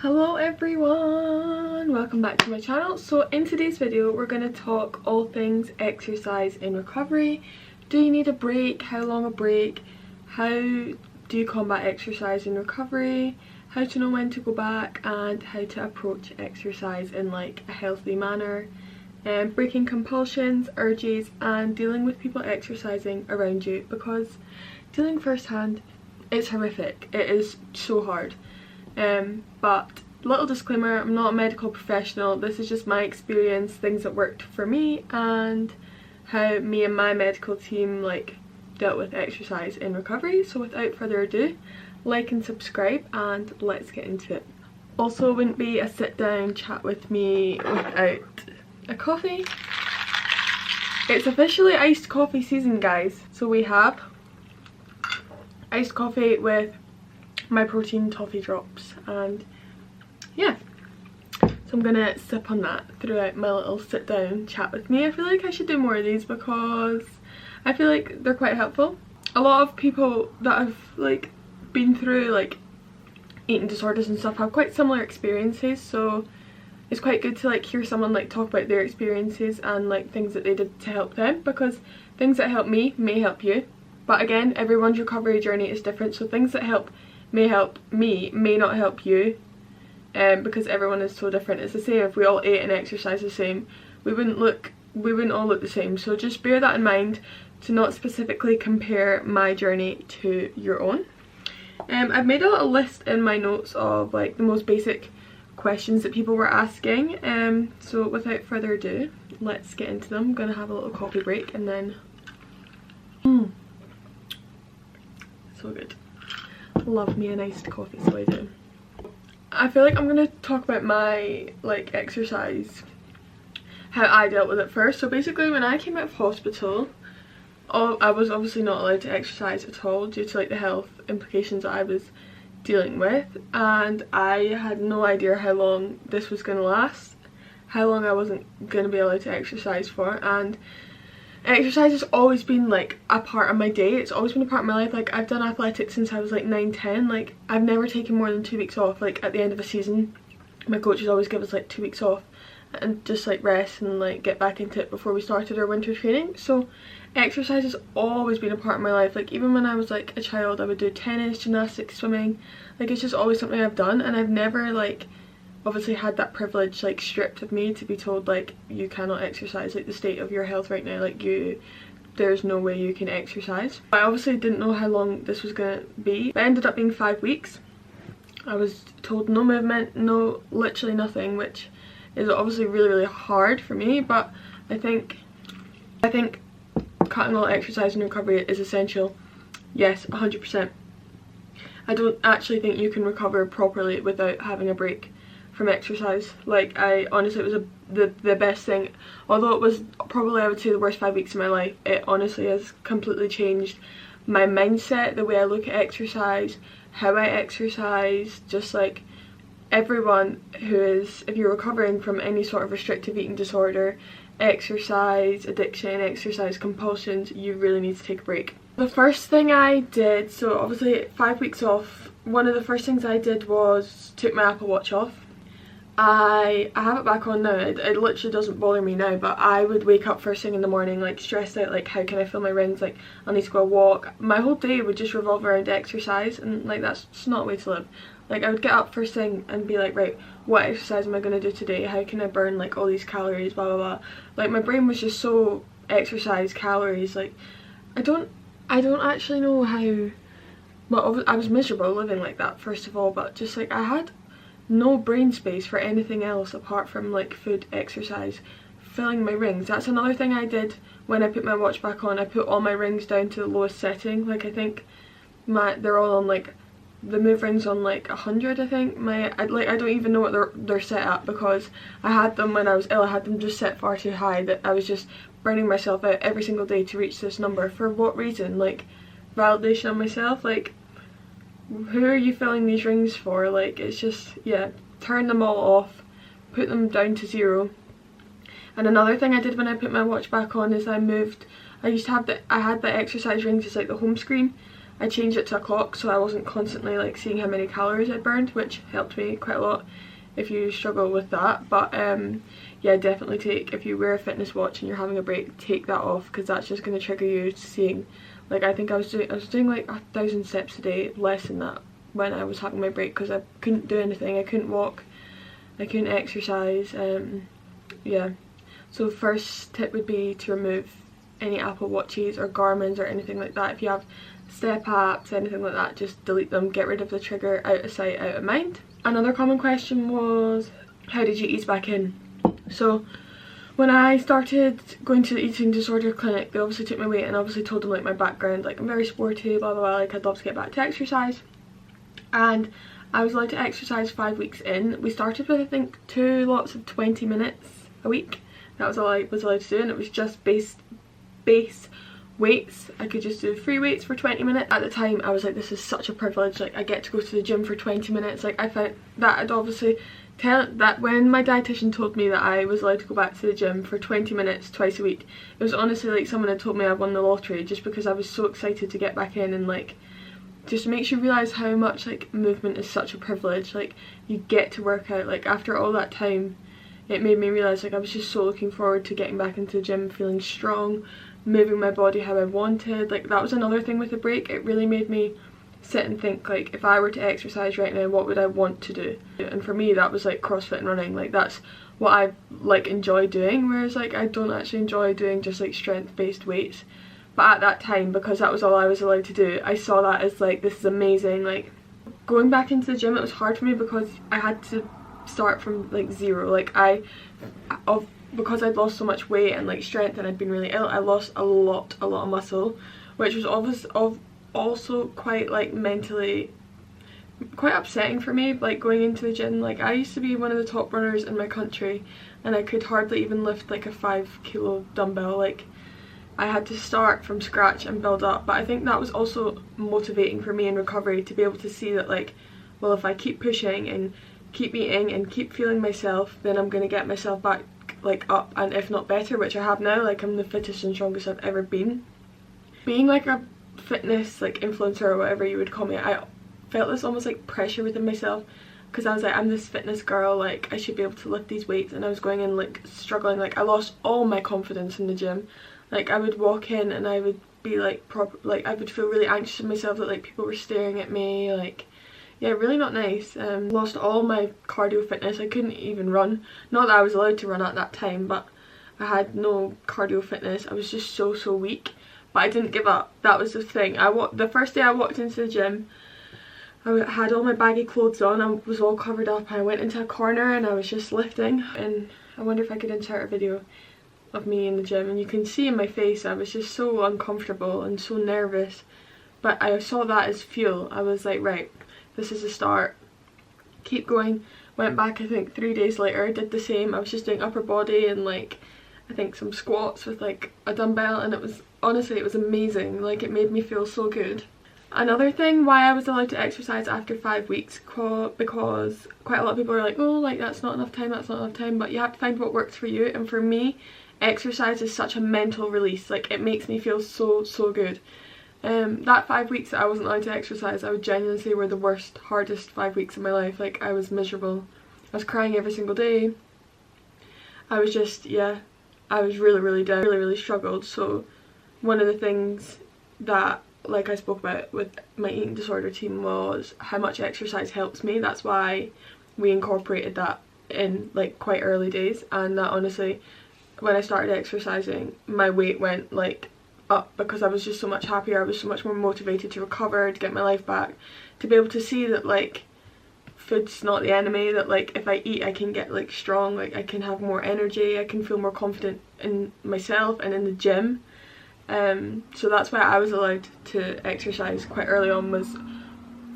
Hello everyone, welcome back to my channel. So in today's video we're going to talk all things exercise in recovery. Do you need a break? How long a break? How do you combat exercise in recovery? How to know when to go back, and how to approach exercise in like a healthy manner, and breaking compulsions, urges, and dealing with people exercising around you, because dealing firsthand, it's horrific. It is so hard. But little disclaimer, I'm not a medical professional. This is just my experience, things that worked for me, and how me and my medical team like dealt with exercise in recovery. So without further ado, like and subscribe and let's get into it. Also, it wouldn't be a sit down chat with me without a coffee. It's officially iced coffee season, guys. So we have iced coffee with my protein toffee drops, and yeah, so I'm gonna sip on that throughout my little sit down chat with me. I feel like I should do more of these because I feel like they're quite helpful. A lot of people that have like been through like eating disorders and stuff have quite similar experiences, so it's quite good to like hear someone like talk about their experiences and like things that they did to help them, because things that help me may help you, but again, everyone's recovery journey is different, so things that may help me may not help you, because everyone is so different. It's the same if we all ate and exercised the same, we wouldn't all look the same. So just bear that in mind, to not specifically compare my journey to your own. I've made a little list in my notes of like the most basic questions that people were asking, so without further ado, let's get into them. I'm gonna have a little coffee break and then so good. Love me a nice coffee, so I do. I feel like I'm gonna talk about my like exercise, how I dealt with it first. So basically, when I came out of hospital, I was obviously not allowed to exercise at all due to like the health implications that I was dealing with, and I had no idea how long this was gonna last, how long I wasn't gonna be allowed to exercise for. And exercise has always been like a part of my day. It's always been a part of my life. Like, I've done athletics since I was like 9-10. Like, I've never taken more than 2 weeks off. Like, at the end of a season, my coaches always give us like 2 weeks off and just like rest and like get back into it before we started our winter training. So exercise has always been a part of my life. Like, even when I was like a child, I would do tennis, gymnastics, swimming. Like, it's just always something I've done, and I've never like obviously had that privilege like stripped of me to be told like you cannot exercise, like the state of your health right now, like there's no way you can exercise. I obviously didn't know how long this was gonna be. It ended up being 5 weeks. I was told no movement, no, literally nothing, which is obviously really hard for me, but I think cutting all exercise and recovery is essential. Yes, 100%. I don't actually think you can recover properly without having a break from exercise. Like, I honestly, it was the best thing. Although it was probably, I would say, the worst 5 weeks of my life, it honestly has completely changed my mindset, the way I look at exercise, how I exercise. Just like everyone who is, if you're recovering from any sort of restrictive eating disorder, exercise addiction, exercise compulsions, you really need to take a break. The first thing I did, so obviously 5 weeks off, one of the first things I did was took my Apple Watch off. I have it back on now. It literally doesn't bother me now, but I would wake up first thing in the morning like stressed out, like how can I fill my rings, like I need to go a walk. My whole day would just revolve around exercise, and like that's just not a way to live. Like, I would get up first thing and be like, right, what exercise am I going to do today? How can I burn like all these calories, blah blah blah. Like, my brain was just so exercise, calories. Like, I don't actually know how. Well, I was miserable living like that, first of all, but just like I had no brain space for anything else apart from like food, exercise, filling my rings. That's another thing I did when I put my watch back on. I put all my rings down to the lowest setting. Like, I think they're all on like, the move rings on like 100, I think. I don't even know what they're set at, because I had them when I was ill. I had them just set far too high that I was just burning myself out every single day to reach this number. For what reason? Like, validation of myself? Like, who are you filling these rings for? Like, it's just, yeah, turn them all off, put them down to 0. And another thing I did when I put my watch back on is I had the exercise rings as like the home screen. I changed it to a clock so I wasn't constantly like seeing how many calories I burned, which helped me quite a lot if you struggle with that. But yeah, definitely take, if you wear a fitness watch and you're having a break, take that off, because that's just going to trigger you seeing, like, I think I was doing like 1,000 steps a day, less than that, when I was having my break, because I couldn't do anything. I couldn't walk, I couldn't exercise. Yeah, so first tip would be to remove any Apple Watches or Garmin's or anything like that. If you have step apps, anything like that, just delete them, get rid of the trigger, out of sight, out of mind. Another common question was, how did you ease back in? So when I started going to the eating disorder clinic, they obviously took my weight and obviously told them like my background, like I'm very sporty, blah blah blah, like I'd love to get back to exercise. And I was allowed to exercise 5 weeks in. We started with I think 2 lots of 20 minutes a week. That was all I was allowed to do, and it was just base weights. I could just do free weights for 20 minutes. At the time I was like, this is such a privilege, like I get to go to the gym for 20 minutes. Like I found that I'd obviously that when my dietitian told me that I was allowed to go back to the gym for 20 minutes twice a week, it was honestly like someone had told me I won the lottery, just because I was so excited to get back in, and like just makes you realise how much like movement is such a privilege. Like you get to work out. Like after all that time, it made me realise like I was just so looking forward to getting back into the gym, feeling strong, moving my body how I wanted. Like that was another thing with the break. It really made me sit and think, like if I were to exercise right now, what would I want to do? And for me that was like CrossFit and running. Like that's what I like enjoy doing, whereas like I don't actually enjoy doing just like strength based weights. But at that time, because that was all I was allowed to do, I saw that as like, this is amazing. Like going back into the gym, it was hard for me because I had to start from like zero. Like because I'd lost so much weight and like strength, and I'd been really ill, I lost a lot of muscle, which was also quite like mentally quite upsetting for me. Like going into the gym, like I used to be one of the top runners in my country, and I could hardly even lift like a 5 kilo dumbbell. Like I had to start from scratch and build up. But I think that was also motivating for me in recovery, to be able to see that like, well, if I keep pushing and keep eating and keep feeling myself, then I'm going to get myself back like up, and if not better, which I have now. Like I'm the fittest and strongest I've ever been. Being like a fitness like influencer or whatever you would call me, I felt this almost like pressure within myself, because I was like, I'm this fitness girl, like I should be able to lift these weights, and I was going in like struggling. Like I lost all my confidence in the gym. Like I would walk in and I would be like I would feel really anxious of myself, that like people were staring at me. Like yeah, really not nice. Lost all my cardio fitness. I couldn't even run. Not that I was allowed to run at that time, but I had no cardio fitness. I was just so weak. But I didn't give up. That was the thing. The first day I walked into the gym, I had all my baggy clothes on. I was all covered up. I went into a corner and I was just lifting. And I wonder if I could insert a video of me in the gym, and you can see in my face I was just so uncomfortable and so nervous. But I saw that as fuel. I was like, right, this is a start. Keep going. Went back I think 3 days later, did the same. I was just doing upper body and like I think some squats with like a dumbbell, and it was honestly, it was amazing. Like it made me feel so good. Another thing why I was allowed to exercise after 5 weeks, because quite a lot of people are like, oh, like that's not enough time, that's not enough time. But you have to find what works for you, and for me, exercise is such a mental release. Like it makes me feel so good. That 5 weeks that I wasn't allowed to exercise, I would genuinely say were the worst, hardest 5 weeks of my life. Like I was miserable. I was crying every single day. I was just, yeah, I was really down, really struggled. So one of the things that, like I spoke about with my eating disorder team, was how much exercise helps me. That's why we incorporated that in like quite early days, and that honestly, when I started exercising, my weight went like up, because I was just so much happier. I was so much more motivated to recover, to get my life back, to be able to see that like food's not the enemy, that like if I eat I can get like strong, like I can have more energy, I can feel more confident in myself and in the gym. So that's why I was allowed to exercise quite early on, was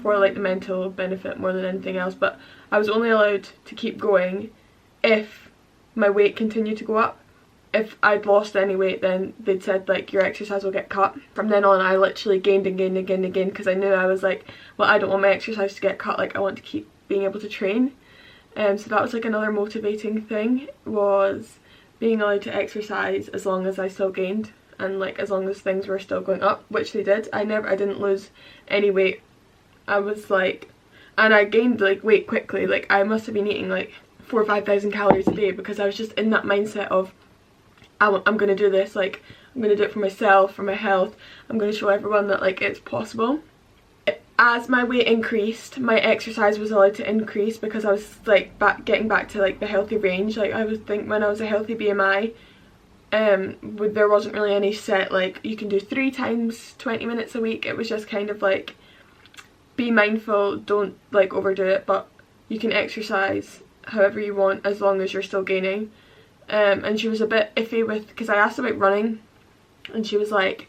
for like the mental benefit more than anything else. But I was only allowed to keep going if my weight continued to go up. If I'd lost any weight, then they'd said like your exercise will get cut. From then on I literally gained and gained and gained and gained, because I knew, I was like, well, I don't want my exercise to get cut, like I want to keep being able to train. So that was like another motivating thing, was being allowed to exercise as long as I still gained. and like as long as things were still going up, which they did. I didn't lose any weight. I was like, and I gained like weight quickly. Like I must have been eating like 4,000 or 5,000 calories a day because I was just in that mindset of I'm gonna do this, like I'm gonna do it for myself, for my health. I'm gonna show everyone that like it's possible. As my weight increased, my exercise was allowed to increase because I was like getting back to like the healthy range. Like I would think when I was a healthy BMI, there wasn't really any set like you can do 3 times 20 minutes a week. It was just kind of like be mindful, don't like overdo it, but you can exercise however you want as long as you're still gaining. And she was a bit iffy with, because I asked about running and she was like,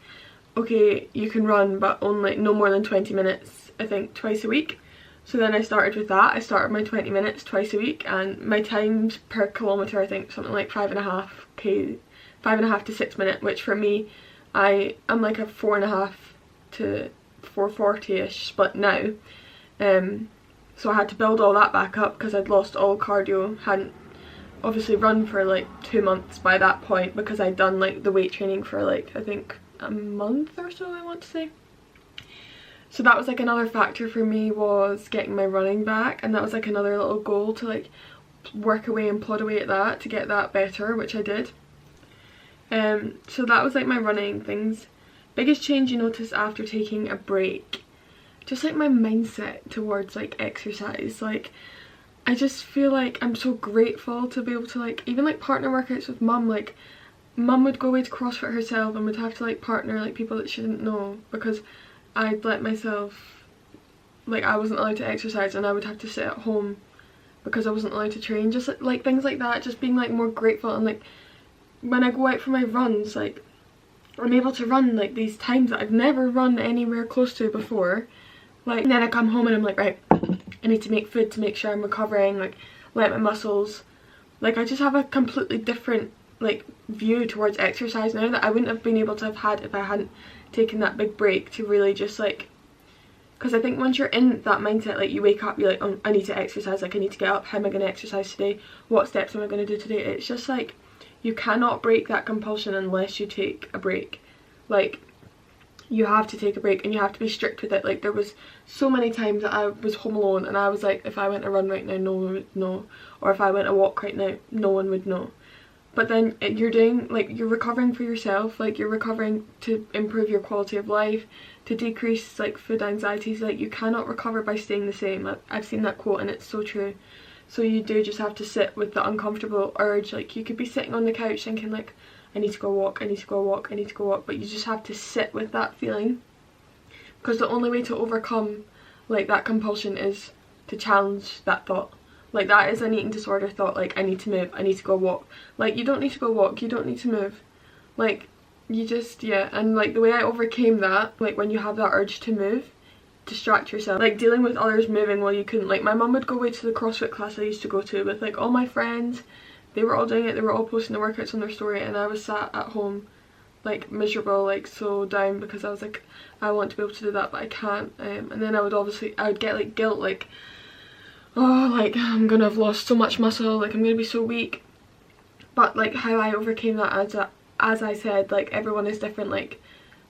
okay, you can run but only no more than 20 minutes, I think twice a week. So then I started with that. I started my 20 minutes twice a week, and my times per kilometre I think something like 5.5 to 6 minute, which for me I'm like a 4.5 to 4:40ish split now. So I had to build all that back up because I'd lost all cardio, hadn't obviously run for like 2 months by that point because I'd done like the weight training for like I think a month or so, I want to say. So that was like another factor for me, was getting my running back, and that was like another little goal to like work away and plod away at that to get that better, which I did. So that was like my running things. Biggest change you notice after taking a break? Just like my mindset towards like exercise. Like I just feel like I'm so grateful to be able to like even like partner workouts with mum. Like mum would go away to CrossFit herself and would have to like partner like people that she didn't know because I'd let myself, like I wasn't allowed to exercise and I would have to sit at home because I wasn't allowed to train. Just like things like that, just being like more grateful. And like when I go out for my runs, like I'm able to run like these times that I've never run anywhere close to before. Like, and then I come home and I'm like, right, I need to make food to make sure I'm recovering, like let my muscles, like I just have a completely different like view towards exercise now that I wouldn't have been able to have had if I hadn't taken that big break to really just like, because I think once you're in that mindset, like you wake up, you're like, oh, I need to exercise, like I need to get up, how am I going to exercise today, what steps am I going to do today? It's just like you cannot break that compulsion unless you take a break. Like you have to take a break and you have to be strict with it. Like there was so many times that I was home alone and I was like, if I went a run right now no one would know, or if I went a walk right now no one would know. But then you're doing, like you're recovering for yourself, like you're recovering to improve your quality of life, to decrease like food anxieties. Like you cannot recover by staying the same. I've seen that quote and it's so true. So you do just have to sit with the uncomfortable urge. Like you could be sitting on the couch thinking like, I need to go walk, I need to go walk, I need to go walk, but you just have to sit with that feeling, because the only way to overcome like that compulsion is to challenge that thought. Like that is an eating disorder thought, like I need to move, I need to go walk. Like you don't need to go walk, you don't need to move. Like you just, yeah. And like the way I overcame that, like when you have that urge to move, distract yourself. Like dealing with others moving while you couldn't. Like my mum would go away to the CrossFit class I used to go to with like all my friends. They were all doing it, they were all posting the workouts on their story, and I was sat at home like miserable, like so down, because I was like, I want to be able to do that but I can't. And then I would get like guilt, like oh, like I'm gonna have lost so much muscle, like I'm gonna be so weak. But like how I overcame that, as I said, like everyone is different. Like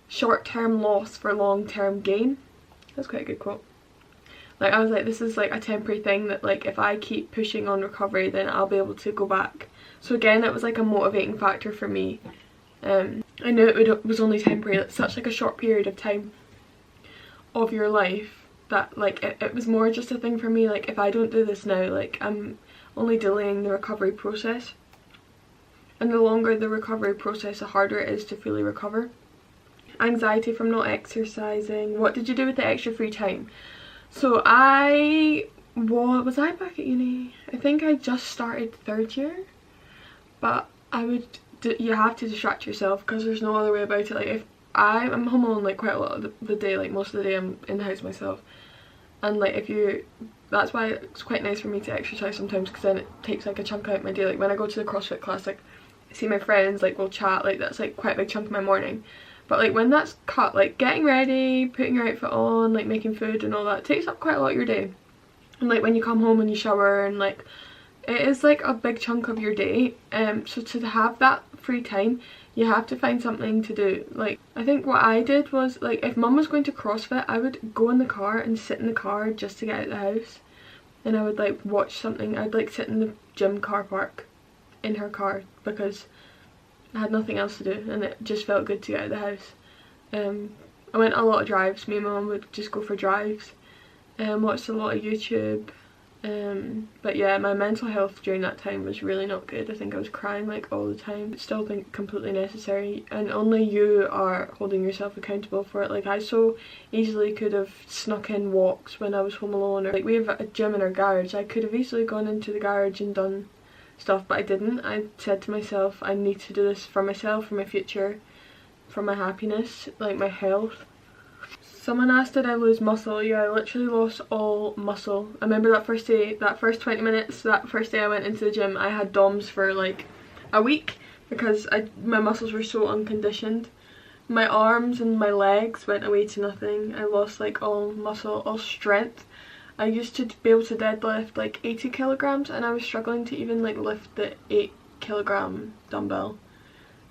short-term loss for long-term gain. That's quite a good quote. Like I was like, this is like a temporary thing that like if I keep pushing on recovery then I'll be able to go back. So again, it was like a motivating factor for me. I knew it was only temporary. It's such like a short period of time of your life that like it was more just a thing for me. Like if I don't do this now, like I'm only delaying the recovery process, and the longer the recovery process, the harder it is to fully recover. Anxiety from not exercising. What did you do with the extra free time? So was I back at uni? I think I just started 3rd year, but you have to distract yourself because there's no other way about it. Like if I'm home alone like quite a lot of the day, like most of the day I'm in the house myself, and like that's why it's quite nice for me to exercise sometimes, because then it takes like a chunk out of my day. Like when I go to the CrossFit class, like I see my friends, like we'll chat, like that's like quite a big chunk of my morning. But like when that's cut, like getting ready, putting your outfit on, like making food and all that takes up quite a lot of your day. And like when you come home and you shower, and like it is like a big chunk of your day. So to have that free time, You have to find something to do. Like, I think what I did was, like, if mum was going to CrossFit, I would go in the car and sit in the car just to get out of the house. And I would like watch something. I'd like sit in the gym car park in her car because I had nothing else to do and it just felt good to get out of the house. I went on a lot of drives. Me and my mum would just go for drives. Watched a lot of YouTube. But yeah, my mental health during that time was really not good. I think I was crying like all the time. I still think completely necessary, and only you are holding yourself accountable for it. Like, I so easily could have snuck in walks when I was home alone, or like we have a gym in our garage. I could have easily gone into the garage and done stuff, but I didn't. I said to myself, I need to do this for myself, for my future, for my happiness, like my health. Someone asked, did I lose muscle? Yeah, I literally lost all muscle. I remember that first day, that first 20 minutes, that first day I went into the gym, I had DOMs for like a week because my muscles were so unconditioned. My arms and my legs went away to nothing. I lost like all muscle, all strength. I used to be able to deadlift like 80 kilograms and I was struggling to even like lift the 8 kilogram dumbbell.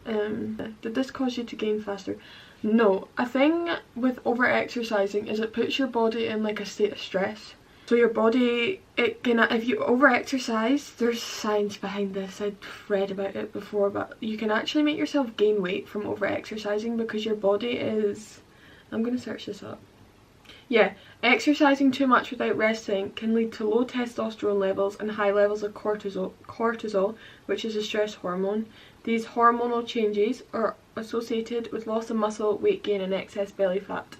Did this cause you to gain faster? No. A thing with over exercising is it puts your body in like a state of stress. So your body, it can, if you over exercise, there's science behind this, I'd read about it before, but you can actually make yourself gain weight from over exercising because your body is, I'm gonna search this up. Yeah, exercising too much without resting can lead to low testosterone levels and high levels of cortisol, which is a stress hormone. These hormonal changes are associated with loss of muscle, weight gain and excess belly fat.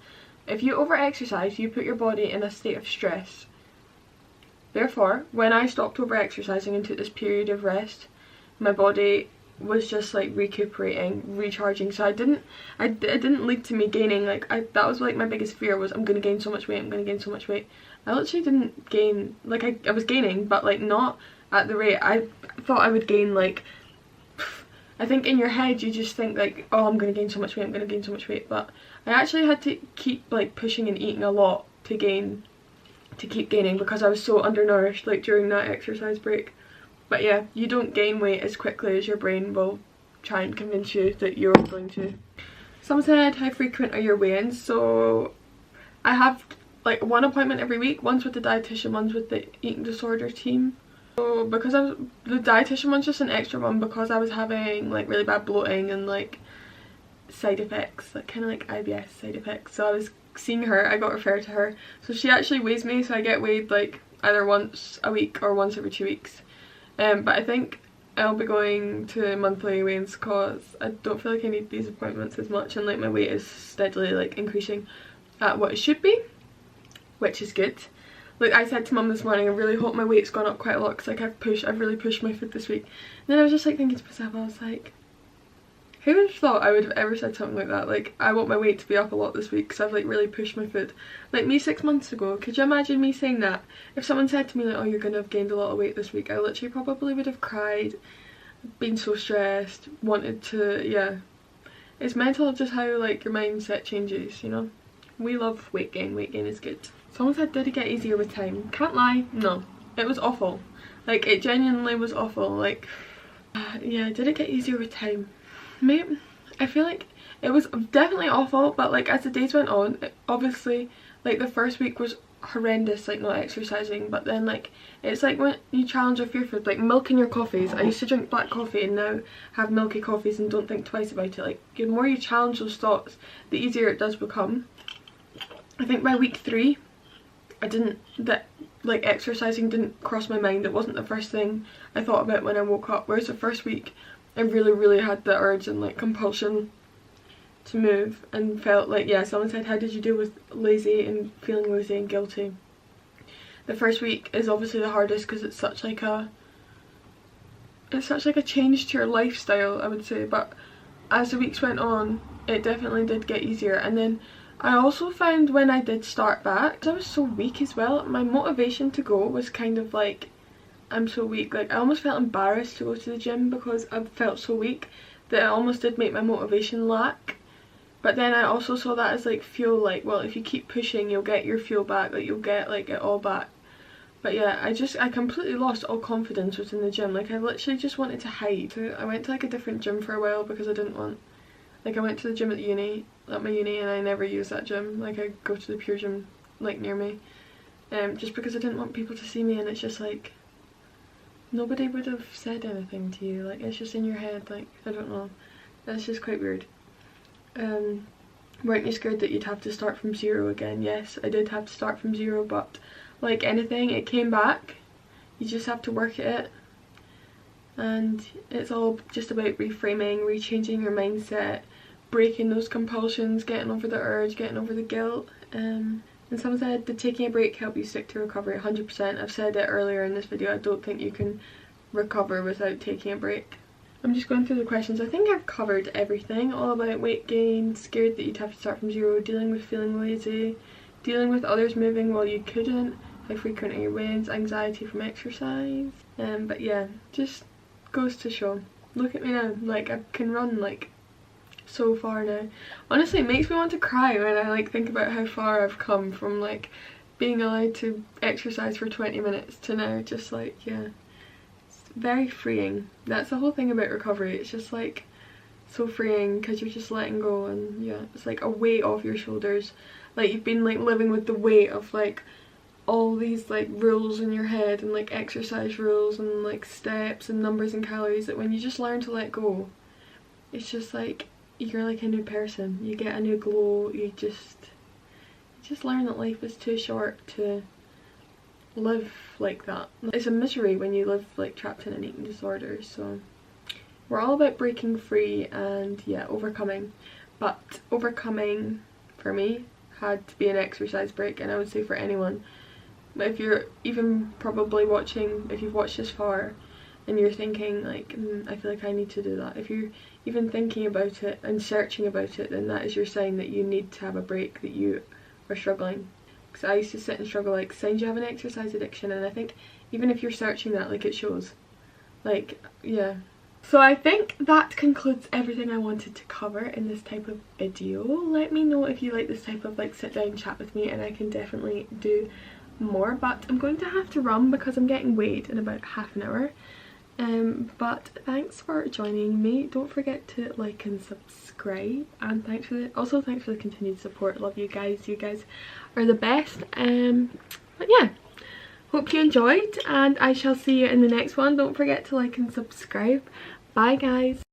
If you over-exercise, you put your body in a state of stress. Therefore, when I stopped over-exercising and took this period of rest, my body was just like recuperating, recharging. So it didn't lead to me gaining, like that was like my biggest fear was I'm gonna gain so much weight, I'm gonna gain so much weight. I literally didn't gain, like I was gaining, but like not at the rate I thought I would gain. Like, I think in your head you just think like, oh, I'm gonna gain so much weight, I'm gonna gain so much weight, but I actually had to keep like pushing and eating a lot to keep gaining because I was so undernourished like during that exercise break. But yeah, you don't gain weight as quickly as your brain will try and convince you that you're going to. Someone said, how frequent are your weigh-ins? So I have like one appointment every week, one's with the dietitian, one's with the eating disorder team. So because the dietitian one's just an extra one because I was having like really bad bloating and like side effects, like kind of like IBS side effects. So I was seeing her, I got referred to her. So she actually weighs me, so I get weighed like either once a week or once every 2 weeks. But I think I'll be going to monthly weigh-ins because I don't feel like I need these appointments as much, and like my weight is steadily like increasing at what it should be, which is good. Like I said to mum this morning, I really hope my weight's gone up quite a lot because like I've really pushed my food this week. And then I was just like thinking to myself, I was like, who would have thought I would have ever said something like that? Like, I want my weight to be up a lot this week because I've like really pushed my food. Like me 6 months ago, could you imagine me saying that? If someone said to me like, oh, you're gonna have gained a lot of weight this week, I literally probably would have cried, been so stressed, wanted to, yeah. It's mental just how like your mindset changes, you know? We love weight gain is good. Someone said, did it get easier with time? Can't lie, no. It was awful. Like, it genuinely was awful. Like, yeah, did it get easier with time? Maybe. I feel like it was definitely awful, but like as the days went on, obviously like the first week was horrendous, like not exercising, but then like it's like when you challenge off your food, like milk in your coffees. I used to drink black coffee and now have milky coffees and don't think twice about it. Like the more you challenge those thoughts, the easier it does become. I think by week 3 like exercising didn't cross my mind. It wasn't the first thing I thought about when I woke up, whereas the first week I really had the urge and like compulsion to move and felt like, yeah, someone said, how did you deal with lazy and feeling lazy and guilty? The first week is obviously the hardest because it's such like a change to your lifestyle, I would say, but as the weeks went on it definitely did get easier. And then I also found when I did start back, I was so weak as well, my motivation to go was kind of like, I'm so weak. Like I almost felt embarrassed to go to the gym because I felt so weak that it almost did make my motivation lack. But then I also saw that as like fuel, like, well, if you keep pushing you'll get your fuel back, like you'll get like it all back. But yeah, I completely lost all confidence within the gym. Like I literally just wanted to hide. So I went to like a different gym for a while because I didn't want, like I went to the gym at my uni, and I never use that gym. Like I go to the Pure Gym like near me, just because I didn't want people to see me. And it's just like, nobody would have said anything to you. Like it's just in your head. Like I don't know, that's just quite weird. Weren't you scared that you'd have to start from zero again? Yes, I did have to start from zero, but like anything, it came back. You just have to work at it, and it's all just about reframing, rechanging your mindset, breaking those compulsions, getting over the urge, getting over the guilt. And someone said, did taking a break help you stick to recovery? 100%. I've said it earlier in this video, I don't think you can recover without taking a break. I'm just going through the questions. I think I've covered everything, all about weight gain, scared that you'd have to start from zero, dealing with feeling lazy, dealing with others moving while you couldn't, how frequent are your wins, anxiety from exercise. But yeah, just goes to show. Look at me now, like I can run like so far now. Honestly, it makes me want to cry when I like think about how far I've come from like being allowed to exercise for 20 minutes to now just like, yeah, it's very freeing. That's the whole thing about recovery. It's just like so freeing because you're just letting go, and yeah, it's like a weight off your shoulders. Like you've been like living with the weight of like all these like rules in your head, and like exercise rules and like steps and numbers and calories, that when you just learn to let go, it's just like you're like a new person. You get a new glow. You just learn that life is too short to live like that. It's a misery when you live like trapped in an eating disorder. So we're all about breaking free and yeah, overcoming. But overcoming for me had to be an exercise break, and I would say for anyone. But if you're even probably watching, if you've watched this far and you're thinking like, I feel like I need to do that. If you're even thinking about it and searching about it, then that is your sign that you need to have a break, that you are struggling. Because I used to sit and struggle, like signs you have an exercise addiction, and I think even if you're searching that, like it shows. Like, yeah. So I think that concludes everything I wanted to cover in this type of video. Let me know if you like this type of like sit down chat with me, and I can definitely do more. But I'm going to have to run because I'm getting weighed in about half an hour. But thanks for joining me. Don't forget to like and subscribe, and thanks for the continued support. Love you guys. You guys are the best. But yeah, hope you enjoyed, and I shall see you in the next one. Don't forget to like and subscribe. Bye guys.